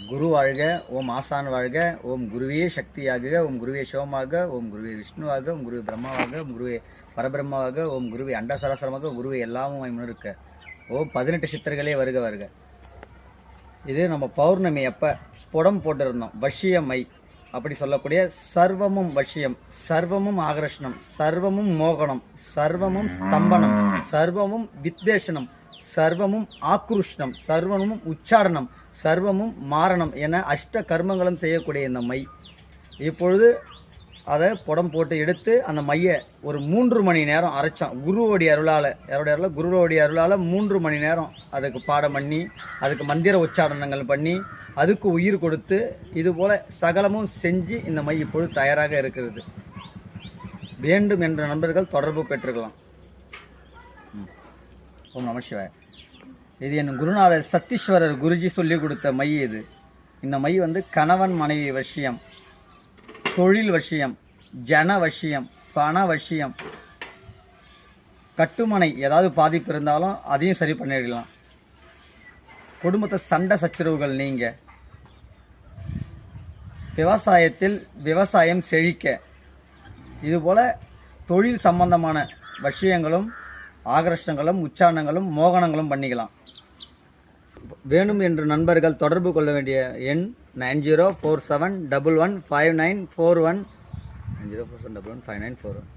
குரு வாழ்க, ஓம் ஆசான் வாழ்க, ஓம் குருவே சக்தியாகுக, ஓம் குருவே சிவமாக, ஓம் குருவே விஷ்ணுவாக, ஓம் குருவே பிரம்மாவாக, ஓம் குருவே பரபிரம்மாவாக, ஓம் குருவே அண்டசராசரமாக, குருவே எல்லாமும் முன்னிருக்க, ஓம் 18 சித்தர்களே வருக வருக. இது நம்ம பௌர்ணமி அப்போ புடம் போட்டிருந்தோம். வஷியமை அப்படி சொல்லக்கூடிய சர்வமும் வஷியம், சர்வமும் ஆகர்ஷணம், சர்வமும் மோகனம், சர்வமும் ஸ்தம்பனம், சர்வமும் வித்வேஷனம், சர்வமும் ஆக்ருஷ்ணம், சர்வமும் உச்சாரணம், சர்வமும் மாரணம் என அஷ்ட கர்மங்களும் செய்யக்கூடிய இந்த மை இப்பொழுது அதை புடம் போட்டு எடுத்து அந்த மையை ஒரு 3 மணி நேரம் அரைச்சோம். குருவோடைய அருளால் 3 மணி நேரம் அதுக்கு பாடம் பண்ணி, அதுக்கு மந்திர உச்சாரணங்கள் பண்ணி, அதுக்கு உயிர் கொடுத்து, இதுபோல் சகலமும் செஞ்சு இந்த மை இப்பொழுது தயாராக இருக்கிறது. வேண்டும் என்ற நண்பர்கள் தொடர்பு பெற்றுக்கலாம். ஓம் நம சிவாய. இது என் குருநாதர் சத்தீஸ்வரர் குருஜி சொல்லி கொடுத்த மை. இது இந்த மை கணவன் மனைவி வசியம், தொழில் வசியம், ஜன வசியம், பண வசியம், கட்டுமனை ஏதாவது பாதிப்பு இருந்தாலும் அதையும் சரி பண்ணிடலாம். குடும்பத்தை சண்டை சச்சரவுகள் நீங்க, விவசாயத்தில் விவசாயம் செழிக்க, இதுபோல் தொழில் சம்பந்தமான விஷயங்களும் ஆகர்ஷணங்களும் உச்சாரணங்களும் மோகனங்களும் பண்ணிக்கலாம். வேணும் என்று நண்பர்கள் தொடர்பு கொள்ள வேண்டிய எண் 9047115941 9047115941.